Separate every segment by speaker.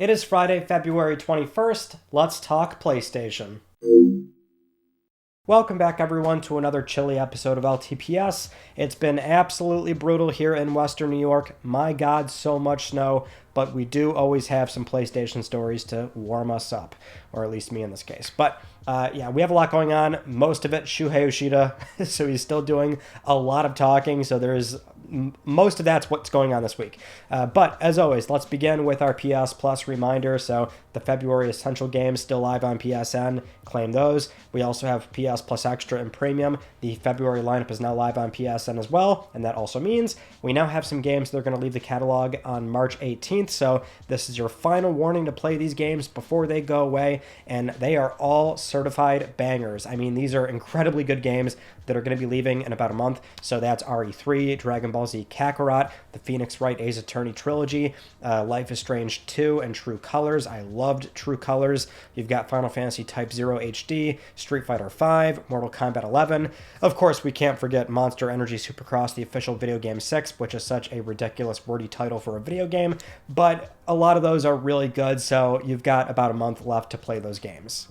Speaker 1: It is Friday, February 21st. Let's talk PlayStation. Welcome back, everyone, to another chilly episode of LTPS. It's been absolutely brutal here in Western New York. My God, so much snow, but we do always have some PlayStation stories to warm us up, or at least me in this case. But yeah, we have a lot going on. Most of it, Shuhei Yoshida, so he's still doing a lot of talking, so there's most of that's what's going on this week. But as always, let's begin with our PS Plus reminder. So the February Essential games still live on PSN. Claim those. We also have PS Plus Extra and Premium. The February lineup is now live on PSN as well, and that also means we now have some games that are going to leave the catalog on March 18th. So this is your final warning to play these games before they go away, and they are all certified bangers. I mean, these are incredibly good games that are going to be leaving in about a month. So that's RE3, Dragon Ball Z Kakarot, the Phoenix Wright Ace Attorney trilogy, Life is Strange 2, and True Colors. I loved True Colors. You've got Final Fantasy Type 0 HD, Street Fighter 5, Mortal Kombat 11. Of course, we can't forget Monster Energy Supercross, the official video game 6, which is such a ridiculous wordy title for a video game, but a lot of those are really good, so you've got about a month left to play those games.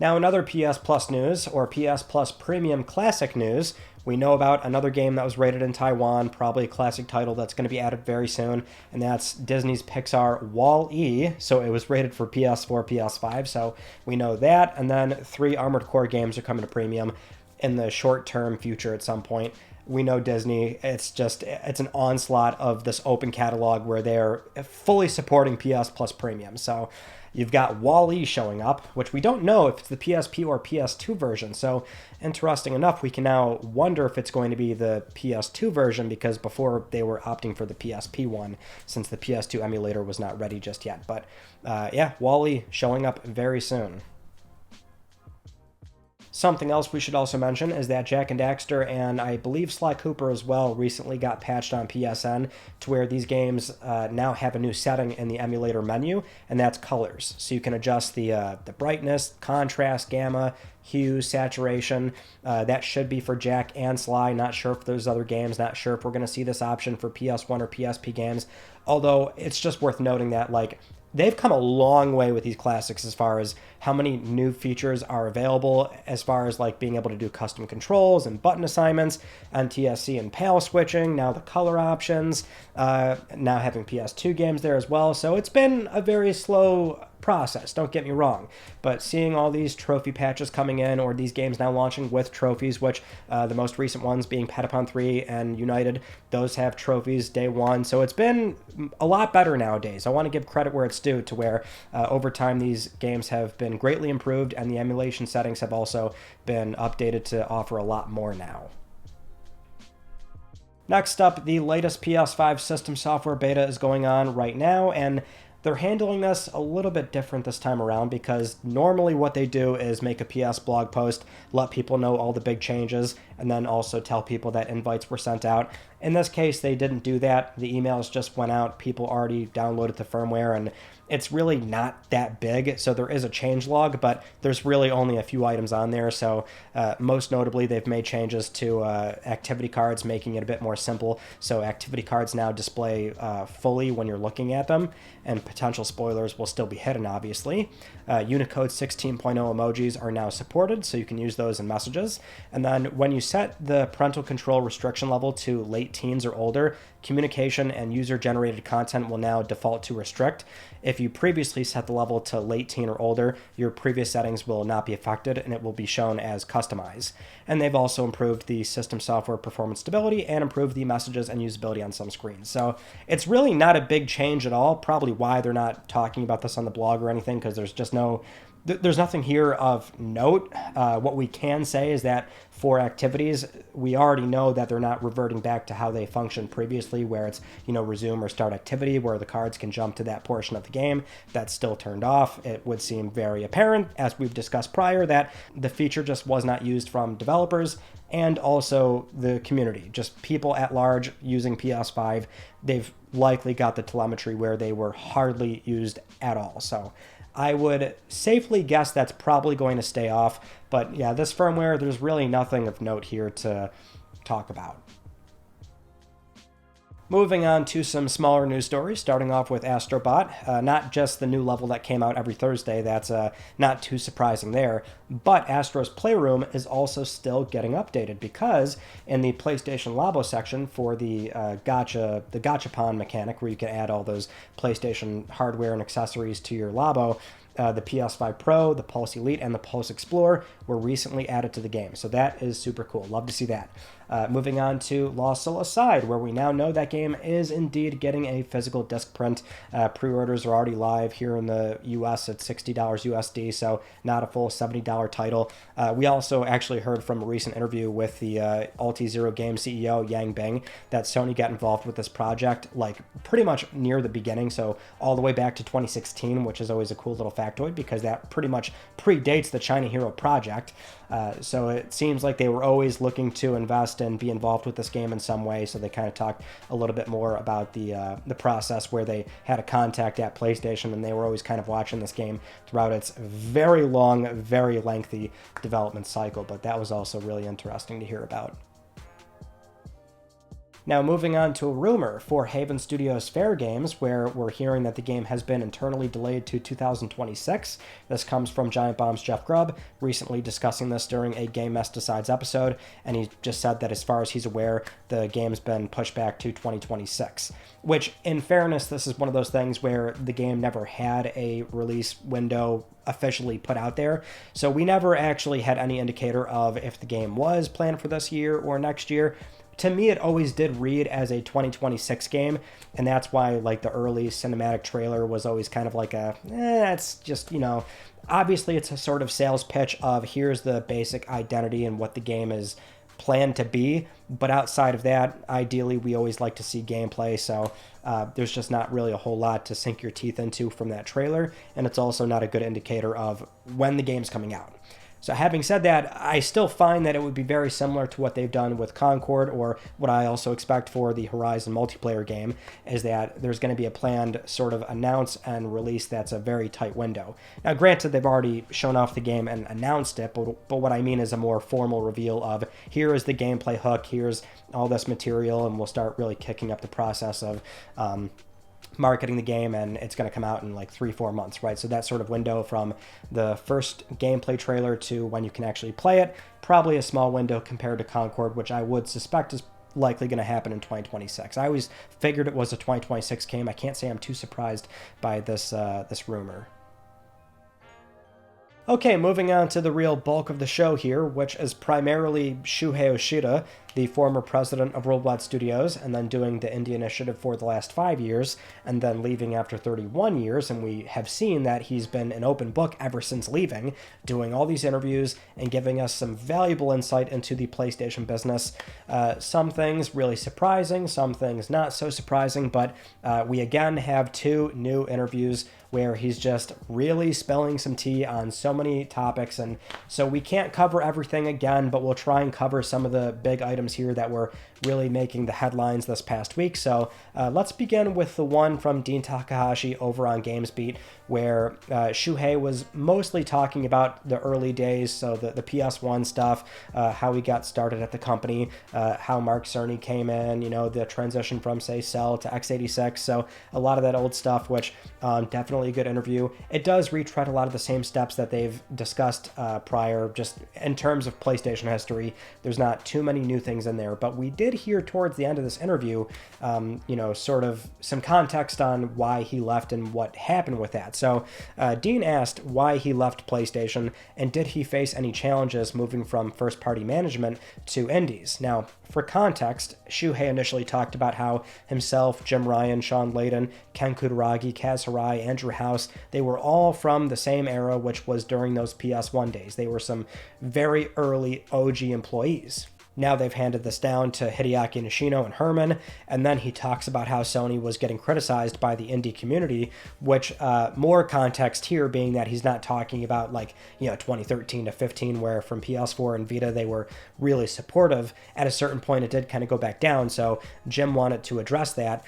Speaker 1: Now, another PS Plus news, or PS Plus Premium Classic news, we know about another game that was rated in Taiwan, probably a classic title that's going to be added very soon, and that's Disney's Pixar Wall-E. So it was rated for PS4, PS5, so we know that. And then 3 Armored Core games are coming to Premium in the short-term future at some point. We know Disney, it's an onslaught of this open catalog where they're fully supporting PS Plus Premium. So you've got Wall-E showing up, which we don't know if it's the PSP or PS2 version. So interesting enough, we can now wonder if it's going to be the PS2 version, because before they were opting for the PSP one since the PS2 emulator was not ready just yet. But yeah, Wall-E showing up very soon. Something else we should also mention is that Jak and Daxter, and I believe Sly Cooper as well, recently got patched on PSN to where these games now have a new setting in the emulator menu, and that's colors. So you can adjust the brightness, contrast, gamma, hue, saturation. That should be for Jak and Sly. Not sure for those other games. Not sure if we're going to see this option for PS1 or PSP games. Although it's just worth noting that, like, they've come a long way with these classics as far as how many new features are available, as far as like being able to do custom controls and button assignments, NTSC and PAL switching, now the color options, now having PS2 games there as well. So it's been a very slow process, don't get me wrong, but seeing all these trophy patches coming in, or these games now launching with trophies, which the most recent ones being Patapon 3 and United, those have trophies day one. So it's been a lot better nowadays. I want to give credit where it's due, to where over time these games have been greatly improved, and the emulation settings have also been updated to offer a lot more now. Next up, the latest PS5 system software beta is going on right now, and they're handling this a little bit different this time around, because normally what they do is make a PS blog post, let people know all the big changes, and then also tell people that invites were sent out. In this case, they didn't do that. The emails just went out. People already downloaded the firmware, and it's really not that big. So there is a changelog, but there's really only a few items on there. So most notably, they've made changes to activity cards, making it a bit more simple. So activity cards now display fully when you're looking at them, and potential spoilers will still be hidden, obviously. Unicode 16.0 emojis are now supported, so you can use those in messages. And then when you set the parental control restriction level to late teens or older, communication and user-generated content will now default to restrict. If you previously set the level to late teen or older, your previous settings will not be affected, and it will be shown as customized. And they've also improved the system software performance stability and improved the messages and usability on some screens. So it's really not a big change at all, probably why they're not talking about this on the blog or anything, because there's nothing here of note. What we can say is that for activities, we already know that they're not reverting back to how they functioned previously, where it's, resume or start activity, where the cards can jump to that portion of the game. That's still turned off. It would seem very apparent, as we've discussed prior, that the feature just was not used from developers and also the community, just people at large using PS5. They've likely got the telemetry where they were hardly used at all. So I would safely guess that's probably going to stay off. But yeah, this firmware, there's really nothing of note here to talk about. Moving on to some smaller news stories, starting off with Astrobot. Not just the new level that came out every Thursday, that's not too surprising there, but Astro's Playroom is also still getting updated because in the PlayStation Labo section for the gachapon mechanic, where you can add all those PlayStation hardware and accessories to your Labo, the PS5 Pro, the Pulse Elite, and the Pulse Explorer were recently added to the game. So that is super cool. Love to see that. Moving on to Lost Soul Aside, where we now know that game is indeed getting a physical disc print. Pre-orders are already live here in the US at $60 USD, so not a full $70 title. We also actually heard from a recent interview with the Ulti Game CEO Yang Bing that Sony got involved with this project like pretty much near the beginning, so all the way back to 2016, which is always a cool little factoid because that pretty much predates the China Hero project. So it seems like they were always looking to invest and be involved with this game in some way. So they kind of talked a little bit more about the process where they had a contact at PlayStation and they were always kind of watching this game throughout its very long, very lengthy development cycle. But that was also really interesting to hear about. Now, moving on to a rumor for Haven Studios' Fairgames, where we're hearing that the game has been internally delayed to 2026. This comes from Giant Bomb's Jeff Grubb, recently discussing this during a Game Mess Decides episode, and he just said that as far as he's aware, the game's been pushed back to 2026. Which, in fairness, this is one of those things where the game never had a release window officially put out there, so we never actually had any indicator of if the game was planned for this year or next year. To me, it always did read as a 2026 game, and that's why like the early cinematic trailer was always kind of like it's just, obviously it's a sort of sales pitch of here's the basic identity and what the game is planned to be, but outside of that, ideally we always like to see gameplay, so there's just not really a whole lot to sink your teeth into from that trailer, and it's also not a good indicator of when the game's coming out. So having said that, I still find that it would be very similar to what they've done with Concord, or what I also expect for the Horizon multiplayer game, is that there's going to be a planned sort of announce and release that's a very tight window. Now granted, they've already shown off the game and announced it, but what I mean is a more formal reveal of here is the gameplay hook, here's all this material, and we'll start really kicking up the process of marketing the game, and it's going to come out in like 3-4 months, right? So that sort of window from the first gameplay trailer to when you can actually play it, probably a small window compared to Concord, which I would suspect is likely going to happen in 2026. I always figured it was a 2026 game. I can't say I'm too surprised by this rumor. Okay, moving on to the real bulk of the show here, which is primarily Shuhei Yoshida, the former president of Worldwide Studios, and then doing the indie initiative for the last 5 years, and then leaving after 31 years, and we have seen that he's been an open book ever since leaving, doing all these interviews and giving us some valuable insight into the PlayStation business. Some things really surprising, some things not so surprising, but we again have 2 new interviews where he's just really spilling some tea on so many topics, and so we can't cover everything again, but we'll try and cover some of the big items here that were really making the headlines this past week. So let's begin with the one from Dean Takahashi over on GamesBeat, where Shuhei was mostly talking about the early days, so the PS1 stuff, how he got started at the company, how Mark Cerny came in, the transition from, say, Cell to x86, so a lot of that old stuff, which definitely a good interview. It does retread a lot of the same steps that they've discussed prior, just in terms of PlayStation history. There's not too many new things in there, but we did hear towards the end of this interview, sort of some context on why he left and what happened with that. So Dean asked why he left PlayStation, and did he face any challenges moving from first-party management to indies. Now, for context, Shuhei initially talked about how himself, Jim Ryan, Sean Layden, Ken Kutaragi, Kaz Hirai, Andrew House, they were all from the same era, which was during those PS1 days. They were some very early OG employees. Now they've handed this down to Hideaki Nishino and Hermen, and then he talks about how Sony was getting criticized by the indie community, which more context here being that he's not talking about 2013 to 15, where from PS4 and Vita they were really supportive. At a certain point it did kind of go back down, so Jim wanted to address that.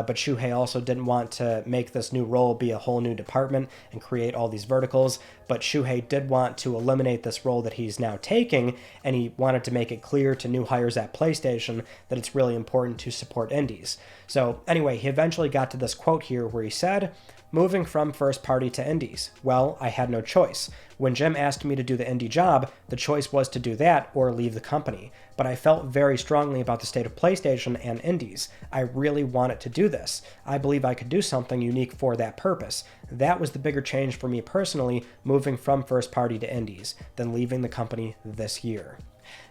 Speaker 1: but Shuhei also didn't want to make this new role be a whole new department and create all these verticals. But Shuhei did want to eliminate this role that he's now taking, and he wanted to make it clear to new hires at PlayStation that it's really important to support indies. So anyway, he eventually got to this quote here where he said, "Moving from first party to indies. Well, I had no choice. When Jim asked me to do the indie job, the choice was to do that or leave the company. But I felt very strongly about the state of PlayStation and indies. I really wanted to do this. I believe I could do something unique for that purpose. That was the bigger change for me personally, moving from first party to indies, than leaving the company this year."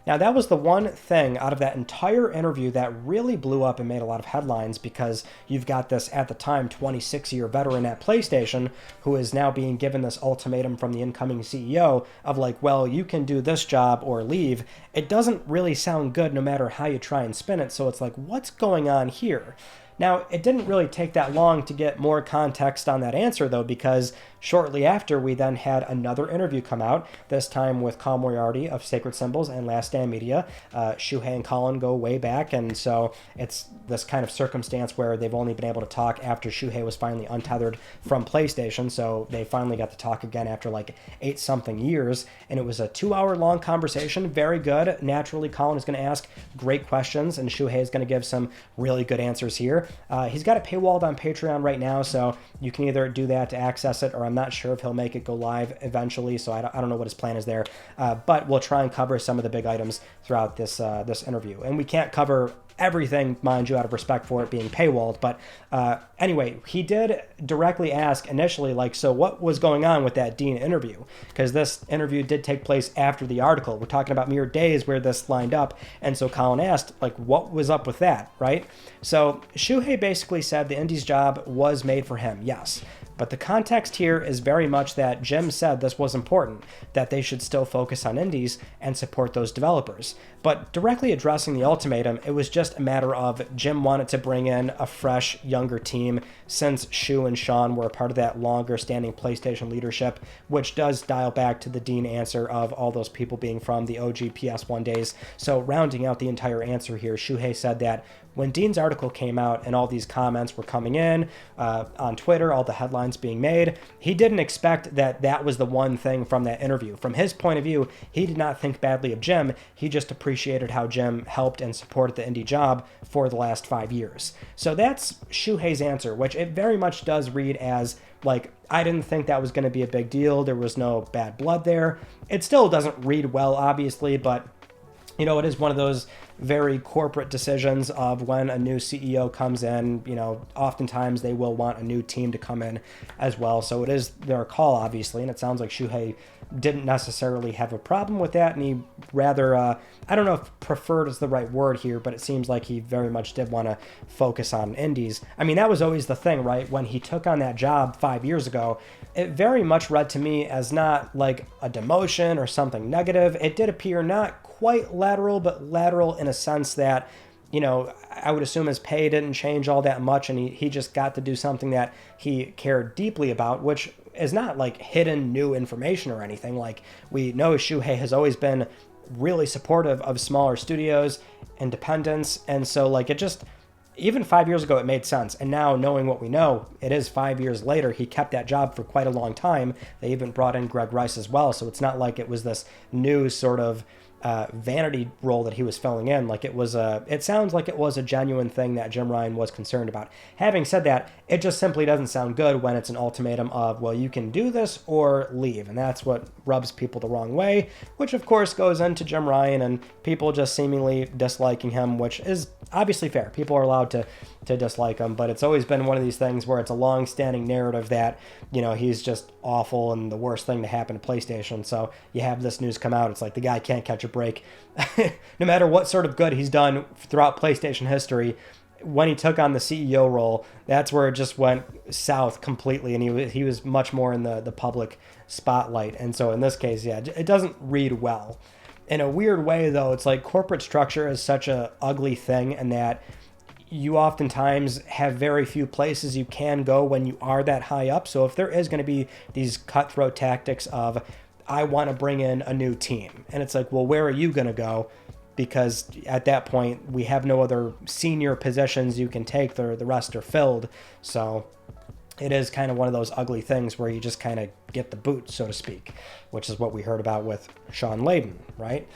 Speaker 1: Now, that was the one thing out of that entire interview that really blew up and made a lot of headlines, because you've got this, at the time, 26-year veteran at PlayStation who is now being given this ultimatum from the incoming CEO of like, well, you can do this job or leave. It doesn't really sound good no matter how you try and spin it, so it's like, what's going on here? Now, it didn't really take that long to get more context on that answer, though, because shortly after, we then had another interview come out, this time with Colin Moriarty of Sacred Symbols and Last Stand Media. Shuhei and Colin go way back, and so it's this kind of circumstance where they've only been able to talk after Shuhei was finally untethered from PlayStation, so they finally got to talk again after like 8-something years, and it was a 2-hour-long conversation, very good. Naturally, Colin is going to ask great questions, and Shuhei is going to give some really good answers here. He's got it paywalled on Patreon right now, so you can either do that to access it, or I'm not sure if he'll make it go live eventually, so I don't know what his plan is there. But we'll try and cover some of the big items throughout this interview. And we can't cover everything, mind you, out of respect for it being paywalled. But anyway, he did directly ask initially, like, so what was going on with that Dean interview? Because this interview did take place after the article. We're talking about mere days where this lined up. And so Colin asked, like, what was up with that, right? So Shuhei basically said the indies job was made for him, yes. But the context here is very much that Jim said this was important, that they should still focus on indies and support those developers. But directly addressing the ultimatum, it was just a matter of Jim wanted to bring in a fresh, younger team, since Shu and Sean were a part of that longer-standing PlayStation leadership, which does dial back to the Dean answer of all those people being from the OG PS1 days. So rounding out the entire answer here, Shuhei said that when Dean's article came out and all these comments were coming in on Twitter, all the headlines being made, he didn't expect that that was the one thing from that interview. From his point of view, he did not think badly of Jim. He just appreciated how Jim helped and supported the indie job for the last 5 years. So that's Shuhei's answer, which it very much does read as, like, I didn't think that was going to be a big deal. There was no bad blood there. It still doesn't read well, obviously, but you know, it is one of those very corporate decisions of when a new CEO comes in, you know, oftentimes they will want a new team to come in as well. So it is their call, obviously, and it sounds like Shuhei didn't necessarily have a problem with that, and he rather, I don't know if preferred is the right word here, but it seems like he very much did want to focus on indies. I mean, that was always the thing, right? When he took on that job 5 years ago, it very much read to me as not like a demotion or something negative. It did appear not quite lateral, but lateral in a sense that, you know, I would assume his pay didn't change all that much, and he just got to do something that he cared deeply about, which is not like hidden new information or anything. Like, we know Shuhei has always been really supportive of smaller studios, independents, and so like it just, even 5 years ago it made sense, and now knowing what we know, it is 5 years later. He kept that job for quite a long time. They even brought in Greg Rice as well, so it's not like it was this new sort of vanity role that he was filling in. Like, it sounds like it was a genuine thing that Jim Ryan was concerned about. Having said that, it just simply doesn't sound good when it's an ultimatum of, well, you can do this or leave, and that's what rubs people the wrong way, which of course goes into Jim Ryan and people just seemingly disliking him, which is obviously fair. People are allowed to dislike him, but it's always been one of these things where it's a long-standing narrative that, you know, he's just awful and the worst thing to happen to PlayStation. So you have this news come out, it's like the guy can't catch a break. No matter what sort of good he's done throughout PlayStation history, when he took on the CEO role, that's where it just went south completely, and he was much more in the public spotlight. And so in this case, yeah, it doesn't read well. In a weird way, though, it's like corporate structure is such a ugly thing, and that you oftentimes have very few places you can go when you are that high up. So if there is going to be these cutthroat tactics of, I want to bring in a new team, and it's like, well, where are you going to go? because at that point we have no other senior positions you can take. The rest are filled. So it is kind of one of those ugly things where you just kind of get the boot, so to speak, which is what we heard about with Sean Layden, right?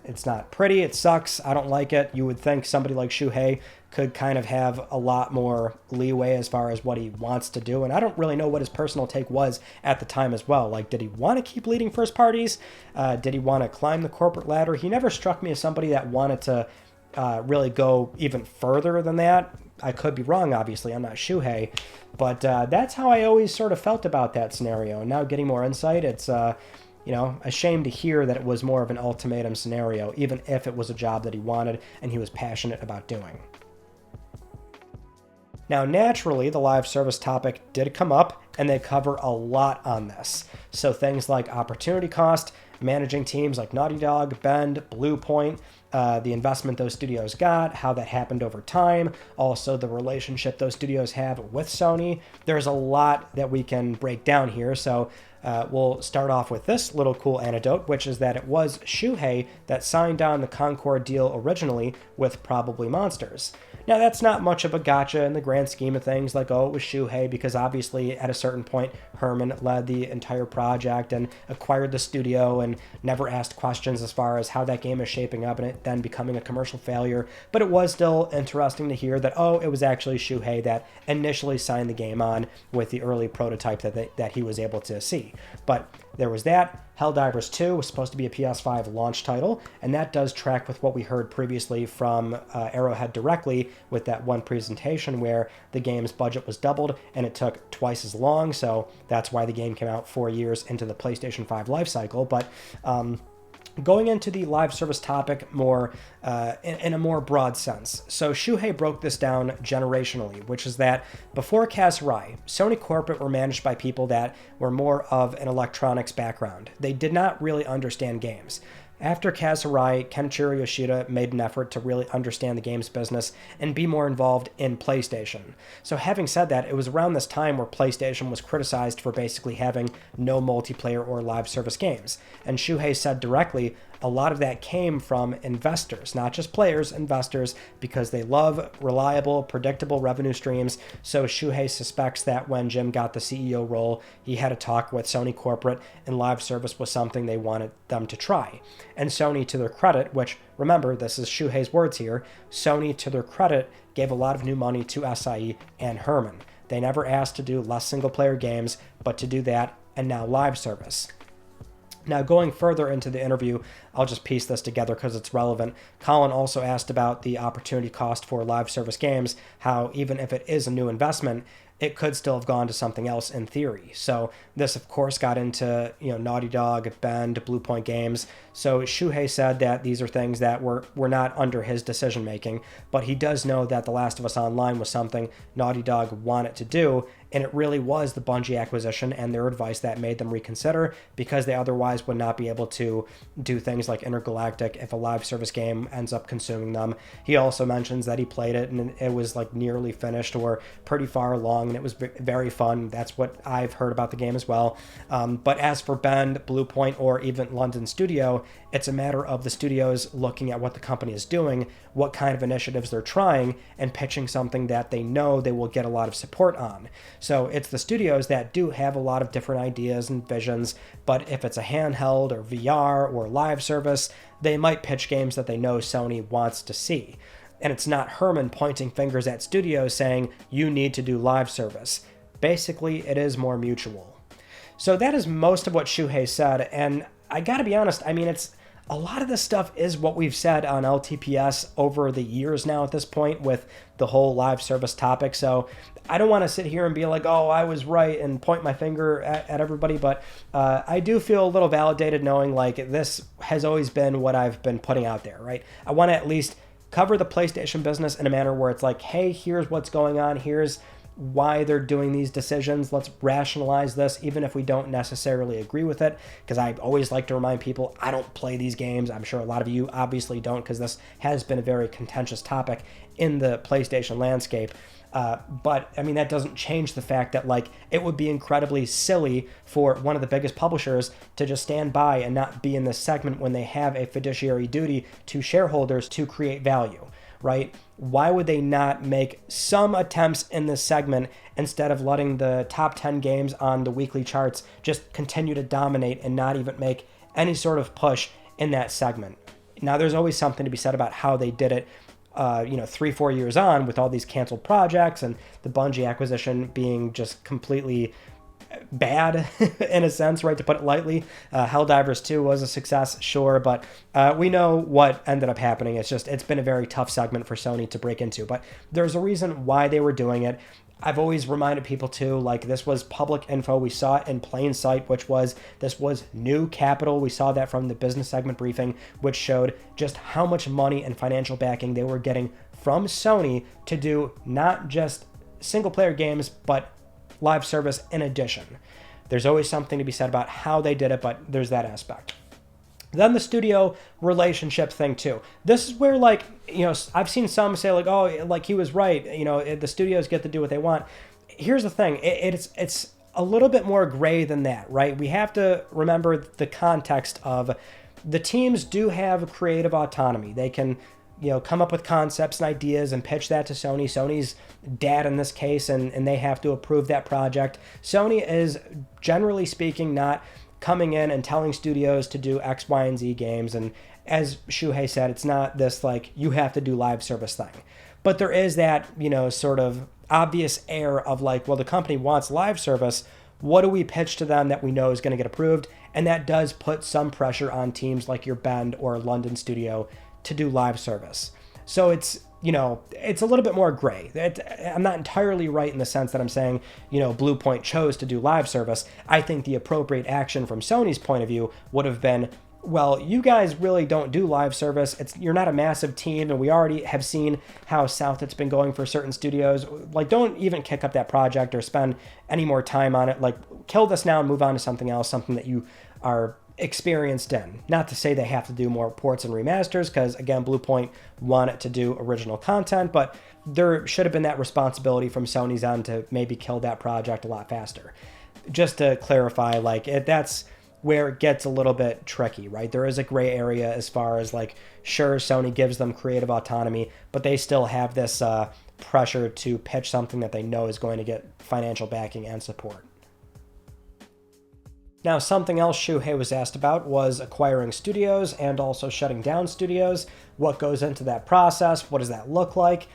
Speaker 1: It's not pretty. It sucks. I don't like it. You would think somebody like Shuhei could kind of have a lot more leeway as far as what he wants to do. And I don't really know what his personal take was at the time as well. Like, did he want to keep leading first parties? Did he want to climb the corporate ladder? He never struck me as somebody that wanted to really go even further than that. I could be wrong, obviously. I'm not Shuhei. But that's how I always sort of felt about that scenario. And now getting more insight, it's a shame to hear that it was more of an ultimatum scenario, even if it was a job that he wanted and he was passionate about doing. Now, naturally, the live service topic did come up, and they cover a lot on this. So things like opportunity cost, managing teams like Naughty Dog, Bend, Bluepoint, the investment those studios got, how that happened over time, also the relationship those studios have with Sony. There's a lot that we can break down here, so we'll start off with this little cool anecdote, which is that it was Shuhei that signed on the Concord deal originally with Probably Monsters. Now, that's not much of a gotcha in the grand scheme of things, like, oh, it was Shuhei, because obviously at a certain point, Hermen led the entire project and acquired the studio and never asked questions as far as how that game is shaping up and it then becoming a commercial failure. But it was still interesting to hear that, oh, it was actually Shuhei that initially signed the game on with the early prototype that he was able to see. But there was that. Helldivers 2 was supposed to be a PS5 launch title, and that does track with what we heard previously from Arrowhead directly with that one presentation where the game's budget was doubled and it took twice as long, so that's why the game came out 4 years into the PlayStation 5 lifecycle. But going into the live service topic more in a more broad sense. So Shuhei broke this down generationally, which is that before Kazrai, Sony corporate were managed by people that were more of an electronics background. They did not really understand games. After Kazrai, Kenichiro Yoshida made an effort to really understand the games business and be more involved in PlayStation. So having said that, it was around this time where PlayStation was criticized for basically having no multiplayer or live service games. And Shuhei said directly, a lot of that came from investors, not just players, investors, because they love reliable, predictable revenue streams. So Shuhei suspects that when Jim got the CEO role, he had a talk with Sony corporate, and live service was something they wanted them to try. And Sony, to their credit, which, remember, this is Shuhei's words here, Sony, to their credit, gave a lot of new money to SIE and Hermen. They never asked to do less single-player games, but to do that, and now live service. Now, going further into the interview, I'll just piece this together because it's relevant. Colin also asked about the opportunity cost for live service games, how even if it is a new investment, it could still have gone to something else in theory. So this, of course, got into Naughty Dog, Bend, Bluepoint Games. So Shuhei said that these are things that were not under his decision-making, but he does know that The Last of Us Online was something Naughty Dog wanted to do, and it really was the Bungie acquisition and their advice that made them reconsider, because they otherwise would not be able to do things like Intergalactic if a live service game ends up consuming them. He also mentions that he played it and it was like nearly finished or pretty far along, and it was very fun. That's what I've heard about the game as well. But as for Bend, Bluepoint, or even London Studio, it's a matter of the studios looking at what the company is doing, what kind of initiatives they're trying, and pitching something that they know they will get a lot of support on. So it's the studios that do have a lot of different ideas and visions, but if it's a handheld or VR or live service, they might pitch games that they know Sony wants to see. And it's not Hermen pointing fingers at studios saying, you need to do live service. Basically, it is more mutual. So that is most of what Shuhei said, and I gotta be honest, I mean, a lot of this stuff is what we've said on LTPS over the years now at this point with the whole live service topic. So I don't want to sit here and be like, oh, I was right and point my finger at everybody. But I do feel a little validated knowing like this has always been what I've been putting out there, right? I want to at least cover the PlayStation business in a manner where it's like, hey, here's what's going on. Here's why they're doing these decisions. Let's rationalize this, even if we don't necessarily agree with it, because I always like to remind people I don't play these games. I'm sure a lot of you obviously don't, because this has been a very contentious topic in the PlayStation landscape. But I mean, that doesn't change the fact that like it would be incredibly silly for one of the biggest publishers to just stand by and not be in this segment when they have a fiduciary duty to shareholders to create value, right? Why would they not make some attempts in this segment instead of letting the top 10 games on the weekly charts just continue to dominate and not even make any sort of push in that segment? Now, there's always something to be said about how they did it. 3-4 years on with all these canceled projects and the Bungie acquisition being just completely bad in a sense, right, to put it lightly. Helldivers 2 was a success, sure, but we know what ended up happening. It's been a very tough segment for Sony to break into, but there's a reason why they were doing it. I've always reminded people too, like this was public info. We saw it in plain sight, this was new capital. We saw that from the business segment briefing, which showed just how much money and financial backing they were getting from Sony to do not just single player games, but live service in addition. There's always something to be said about how they did it, but there's that aspect. Then the studio relationship thing too. This is where, like, I've seen some say like, oh, like he was right. The studios get to do what they want. Here's the thing. It's a little bit more gray than that, right? We have to remember the context of the teams do have creative autonomy. They can, come up with concepts and ideas and pitch that to Sony. Sony's dad in this case, and they have to approve that project. Sony is, generally speaking, not coming in and telling studios to do X, Y, and Z games. And as Shuhei said, it's not this like you have to do live service thing. But there is that, sort of obvious air of like, well, the company wants live service. What do we pitch to them that we know is going to get approved? And that does put some pressure on teams like your Bend or London studio to do live service. So it's a little bit more gray. I'm not entirely right in the sense that I'm saying, Blue Point chose to do live service. I think the appropriate action from Sony's point of view would have been, well, you guys really don't do live service. You're not a massive team, and we already have seen how south it's been going for certain studios. Like, don't even kick up that project or spend any more time on it. Like, kill this now and move on to something else, something that you are experienced in. Not to say they have to do more ports and remasters, because again, Blue Point wanted to do original content, but there should have been that responsibility from Sony's end to maybe kill that project a lot faster. Just to clarify, that's where it gets a little bit tricky, right? There is a gray area as far as like, sure, Sony gives them creative autonomy, but they still have this pressure to pitch something that they know is going to get financial backing and support. Now, something else Shuhei was asked about was acquiring studios and also shutting down studios. What goes into that process? What does that look like?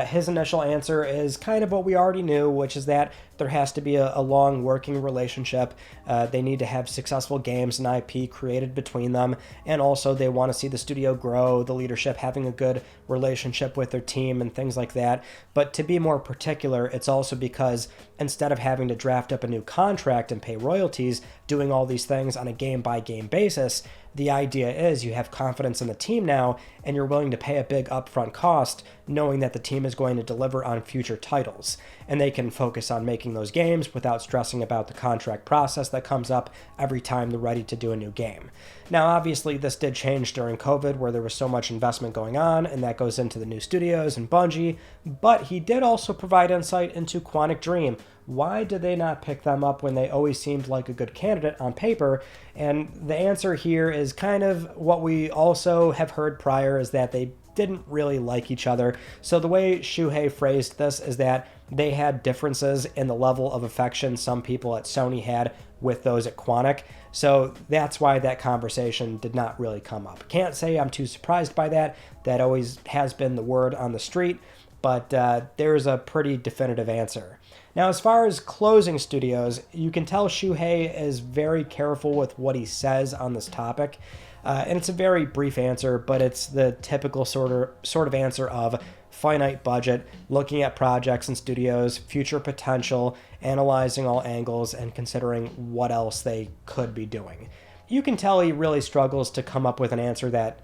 Speaker 1: His initial answer is kind of what we already knew, which is that there has to be a long working relationship. They need to have successful games and IP created between them, and also they want to see the studio grow, the leadership having a good relationship with their team and things like that. But to be more particular, it's also because instead of having to draft up a new contract and pay royalties, doing all these things on a game-by-game basis, the idea is you have confidence in the team now, and you're willing to pay a big upfront cost, knowing that the team is going to deliver on future titles. And they can focus on making those games without stressing about the contract process that comes up every time they're ready to do a new game. Now, obviously, this did change during COVID, where there was so much investment going on, and that goes into the new studios and Bungie, but he did also provide insight into Quantic Dream. Why did they not pick them up when they always seemed like a good candidate on paper? And the answer here is kind of what we also have heard prior, is that they didn't really like each other. So the way Shuhei phrased this is that they had differences in the level of affection some people at Sony had with those at Quantic. So that's why that conversation did not really come up. Can't say I'm too surprised by that. That always has been the word on the street, but there's a pretty definitive answer. Now, as far as closing studios, you can tell Shuhei is very careful with what he says on this topic. And it's a very brief answer, but it's the typical sort of answer of finite budget, looking at projects and studios, future potential, analyzing all angles, and considering what else they could be doing. You can tell he really struggles to come up with an answer that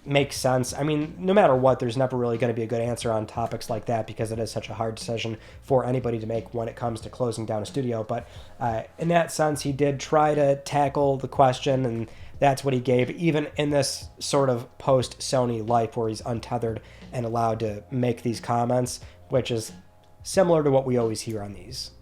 Speaker 1: makes sense. I mean, no matter what, there's never really going to be a good answer on topics like that because it is such a hard decision for anybody to make when it comes to closing down a studio. But in that sense, he did try to tackle the question, and that's what he gave, even in this sort of post-Sony life where he's untethered and allowed to make these comments, which is similar to what we always hear on these.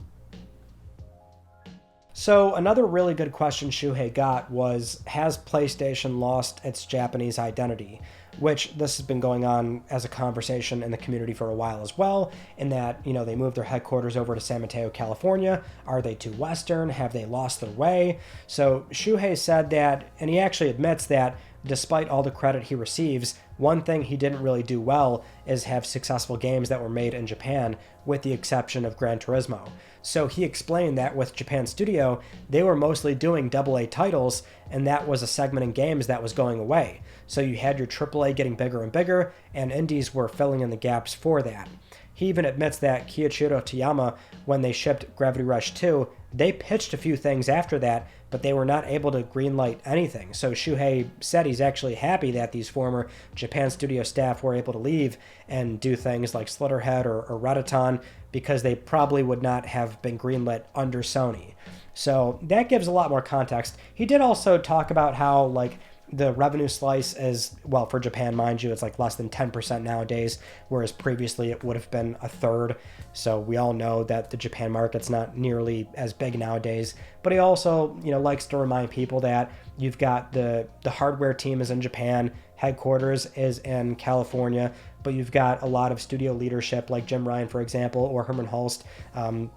Speaker 1: So another really good question Shuhei got was, has PlayStation lost its Japanese identity? Which this has been going on as a conversation in the community for a while as well, in that, you know, they moved their headquarters over to San Mateo, California. Are they too Western? Have they lost their way? So Shuhei said that, and he actually admits that despite all the credit he receives, one thing he didn't really do well is have successful games that were made in Japan, with the exception of Gran Turismo. So he explained that with Japan Studio, they were mostly doing AA titles, and that was a segment in games that was going away. So you had your AAA getting bigger and bigger, and indies were filling in the gaps for that. He even admits that Kiichiro Toyama, when they shipped Gravity Rush 2, they pitched a few things after that, but they were not able to greenlight anything. So Shuhei said he's actually happy that these former Japan Studio staff were able to leave and do things like Slitterhead or Redditon, because they probably would not have been greenlit under Sony. So that gives a lot more context. He did also talk about how, like, the revenue slice is, well, for Japan, mind you, it's like less than 10% nowadays, whereas previously it would have been a third. So we all know that the Japan market's not nearly as big nowadays. But he also, you know, likes to remind people that you've got the hardware team is in Japan, headquarters is in California, but you've got a lot of studio leadership like Jim Ryan, for example, or Hermen Hulst.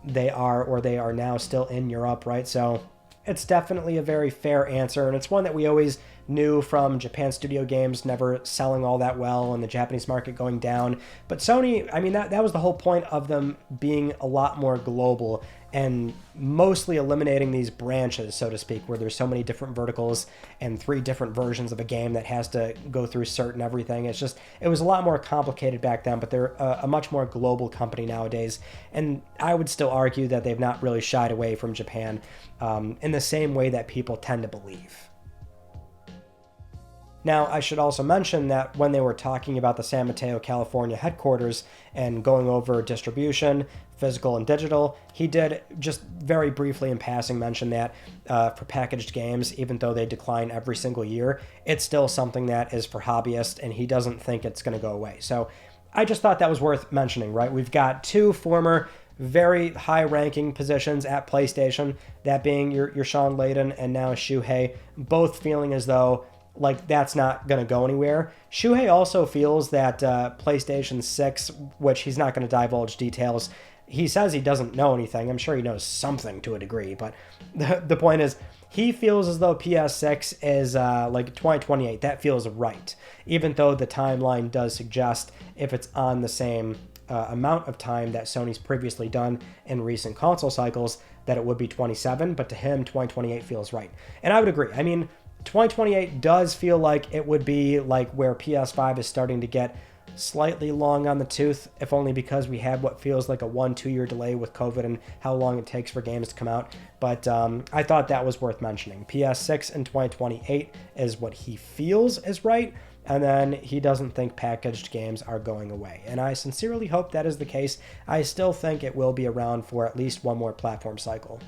Speaker 1: They are now still in Europe, right? So it's definitely a very fair answer, and it's one that we always knew from Japan Studio games never selling all that well and the Japanese market going down. But Sony, I mean, that was the whole point of them being a lot more global and mostly eliminating these branches, so to speak, where there's so many different verticals and 3 different versions of a game that has to go through certain everything. It was a lot more complicated back then, but they're a much more global company nowadays. And I would still argue that they've not really shied away from Japan in the same way that people tend to believe. Now, I should also mention that when they were talking about the San Mateo, California headquarters and going over distribution, physical and digital, he did just very briefly in passing mention that for packaged games, even though they decline every single year, it's still something that is for hobbyists, and he doesn't think it's going to go away. So I just thought that was worth mentioning, right? We've got 2 former very high-ranking positions at PlayStation, that being your Sean Layden and now Shuhei, both feeling as though like that's not going to go anywhere. Shuhei also feels that PlayStation 6, which he's not going to divulge details, he says he doesn't know anything. I'm sure he knows something to a degree, but the point is he feels as though PS6 is like 2028. That feels right, even though the timeline does suggest, if it's on the same amount of time that Sony's previously done in recent console cycles, that it would be 27, but to him 2028 feels right. And I would agree. I mean, 2028 does feel like it would be like where PS5 is starting to get slightly long on the tooth, if only because we had what feels like a 1-2 year delay with COVID and how long it takes for games to come out. But I thought that was worth mentioning. PS6 in 2028 is what he feels is right, and then he doesn't think packaged games are going away. And I sincerely hope that is the case. I still think it will be around for at least one more platform cycle.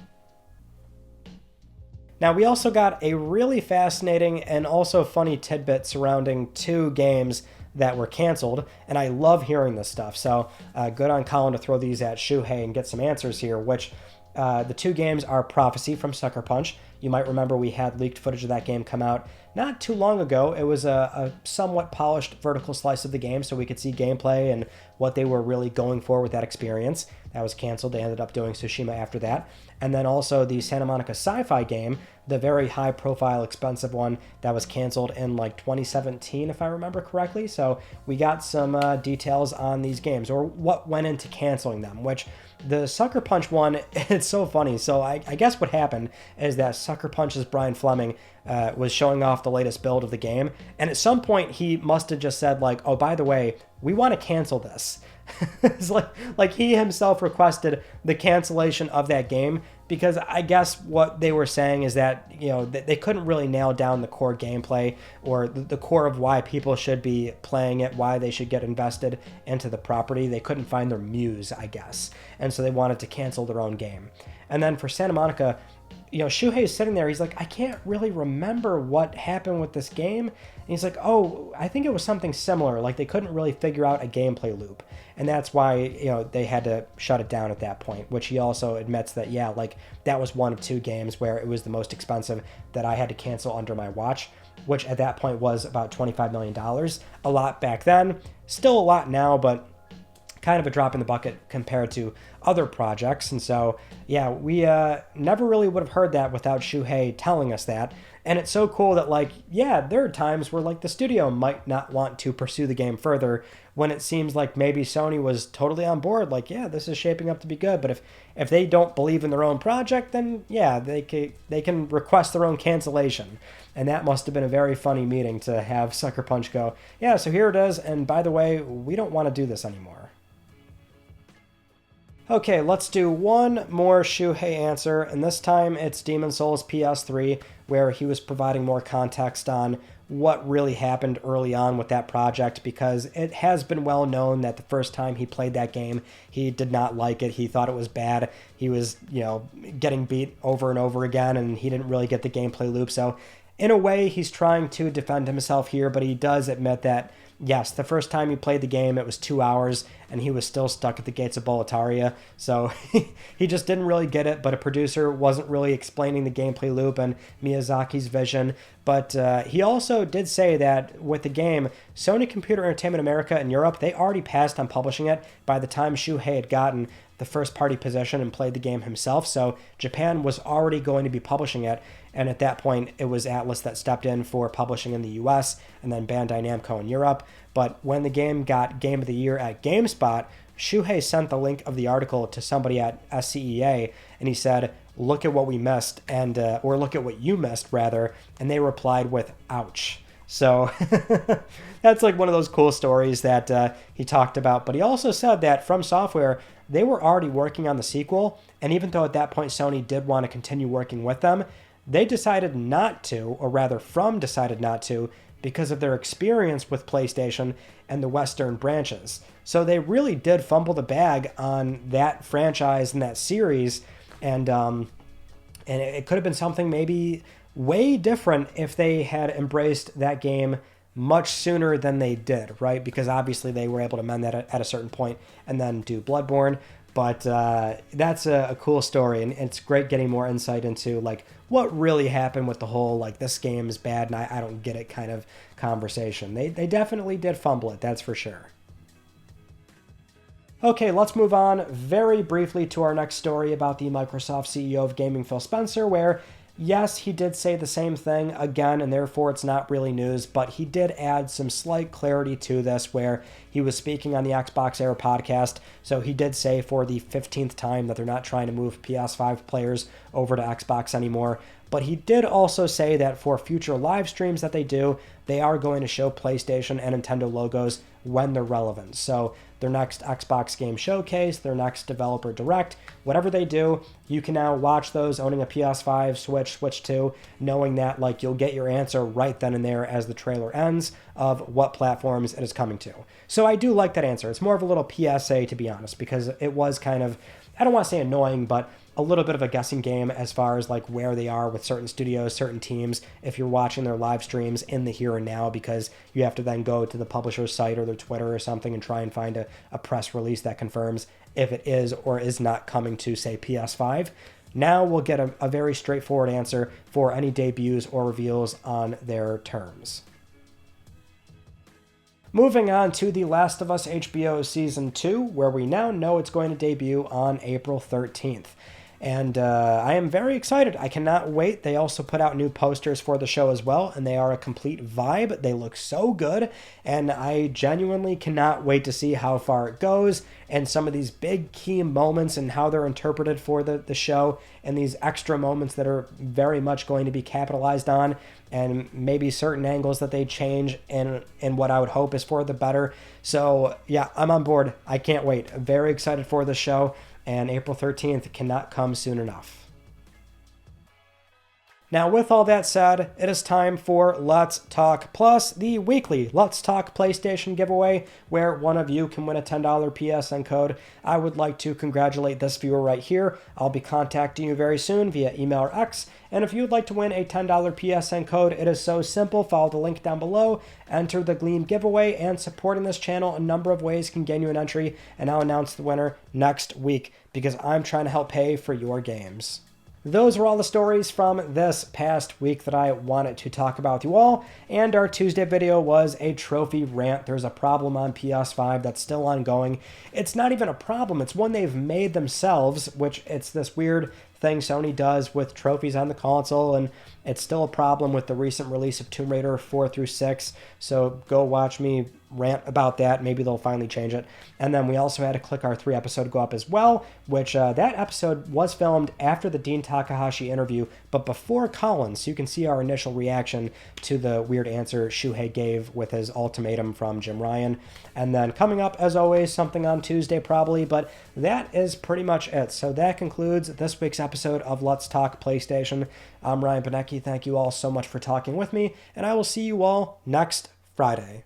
Speaker 1: Now, we also got a really fascinating and also funny tidbit surrounding 2 games that were canceled, and I love hearing this stuff. So good on Colin to throw these at Shuhei and get some answers here, which the 2 games are Prophecy from Sucker Punch. You might remember we had leaked footage of that game come out not too long ago. It was a somewhat polished vertical slice of the game, so we could see gameplay and what they were really going for with that experience. That was canceled. They ended up doing Tsushima after that. And then also the Santa Monica sci-fi game, the very high-profile, expensive one that was canceled in like 2017, if I remember correctly. So we got some details on these games, or what went into canceling them, which the Sucker Punch one, it's so funny. So I guess what happened is that Sucker Punch's Brian Fleming was showing off the latest build of the game, and at some point he must have just said like, oh, by the way, we want to cancel this. It's like he himself requested the cancellation of that game because I guess what they were saying is that, they couldn't really nail down the core gameplay or the core of why people should be playing it, why they should get invested into the property. They couldn't find their muse, I guess. And so they wanted to cancel their own game. And then for Santa Monica, Shuhei is sitting there. He's like, I can't really remember what happened with this game. And he's like, oh, I think it was something similar. Like they couldn't really figure out a gameplay loop. And that's why, they had to shut it down at that point, which he also admits that, yeah, like that was one of 2 games where it was the most expensive that I had to cancel under my watch, which at that point was about $25 million. A lot back then, still a lot now, but kind of a drop in the bucket compared to other projects. And so, yeah, we never really would have heard that without Shuhei telling us that. And it's so cool that, like, yeah, there are times where, like, the studio might not want to pursue the game further when it seems like maybe Sony was totally on board. Like, yeah, this is shaping up to be good. But if they don't believe in their own project, then, yeah, they can request their own cancellation. And that must have been a very funny meeting to have Sucker Punch go, yeah, so here it is. And by the way, we don't want to do this anymore. Okay, let's do one more Shuhei answer, and this time it's Demon's Souls PS3, where he was providing more context on what really happened early on with that project, because it has been well known that the first time he played that game, he did not like it. He thought it was bad. He was, getting beat over and over again, and he didn't really get the gameplay loop. So in a way, he's trying to defend himself here, but he does admit that, yes, the first time he played the game, it was 2 hours, and he was still stuck at the gates of Boletaria, so he just didn't really get it, but a producer wasn't really explaining the gameplay loop and Miyazaki's vision. But he also did say that with the game, Sony Computer Entertainment America and Europe, they already passed on publishing it by the time Shuhei had gotten the first-party possession and played the game himself, so Japan was already going to be publishing it, and at that point, it was Atlus that stepped in for publishing in the US, and then Bandai Namco in Europe. But when the game got Game of the Year at GameSpot, Shuhei sent the link of the article to somebody at SCEA, and he said, look at what we missed, and or look at what you missed, rather, and they replied with, ouch. So that's like one of those cool stories that he talked about. But he also said that From Software, they were already working on the sequel, and even though at that point Sony did want to continue working with them, they decided not to, or rather From decided not to, because of their experience with PlayStation and the Western branches. So they really did fumble the bag on that franchise and that series, and it could have been something maybe way different if they had embraced that game much sooner than they did, right? Because obviously they were able to mend that at a certain point and then do Bloodborne. But that's a cool story, and it's great getting more insight into like what really happened with the whole like this game is bad and I don't get it kind of conversation. They definitely did fumble it, that's for sure. Okay, let's move on very briefly to our next story about the Microsoft CEO of Gaming, Phil Spencer, where yes, he did say the same thing again, and therefore it's not really news, but he did add some slight clarity to this where he was speaking on the Xbox Era podcast. So he did say for the 15th time that they're not trying to move PS5 players over to Xbox anymore. But he did also say that for future live streams that they do, they are going to show PlayStation and Nintendo logos when they're relevant. So their next Xbox Game Showcase, their next Developer Direct, whatever they do, you can now watch those owning a PS5, Switch 2, knowing that like you'll get your answer right then and there as the trailer ends of what platforms it is coming to. So I do like that answer. It's more of a little PSA, to be honest, because it was kind of, I don't want to say annoying, but a little bit of a guessing game as far as like where they are with certain studios, certain teams, if you're watching their live streams in the here and now, because you have to then go to the publisher's site or their Twitter or something and try and find a press release that confirms if it is or is not coming to, say, PS5. Now we'll get a very straightforward answer for any debuts or reveals on their terms. Moving on to The Last of Us HBO Season 2, where we now know it's going to debut on April 13th. And I am very excited. I cannot wait. They also put out new posters for the show as well, and they are a complete vibe. They look so good, and I genuinely cannot wait to see how far it goes and some of these big key moments and how they're interpreted for the show, and these extra moments that are very much going to be capitalized on, and maybe certain angles that they change in what I would hope is for the better. So yeah, I'm on board. I can't wait. I'm very excited for the show, and April 13th cannot come soon enough. Now, with all that said, it is time for Let's Talk Plus, the weekly Let's Talk PlayStation giveaway, where one of you can win a $10 PSN code. I would like to congratulate this viewer right here. I'll be contacting you very soon via email or X. And if you would like to win a $10 PSN code, it is so simple. Follow the link down below, enter the Gleam giveaway, and supporting this channel a number of ways can gain you an entry. And I'll announce the winner next week because I'm trying to help pay for your games. Those are all the stories from this past week that I wanted to talk about with you all, and our Tuesday video was a trophy rant. There's a problem on PS5 that's still ongoing. It's not even a problem, it's one they've made themselves, which it's this weird thing Sony does with trophies on the console, and it's still a problem with the recent release of Tomb Raider 4 through 6, so go watch me rant about that. Maybe they'll finally change it. And then we also had a Click R3 episode go up as well, which that episode was filmed after the Dean Takahashi interview, but before Colin, so you can see our initial reaction to the weird answer Shuhei gave with his ultimatum from Jim Ryan. And then coming up, as always, something on Tuesday probably, but that is pretty much it. So that concludes this week's episode of Let's Talk PlayStation. I'm Ryan Benecki. Thank you all so much for talking with me, and I will see you all next Friday.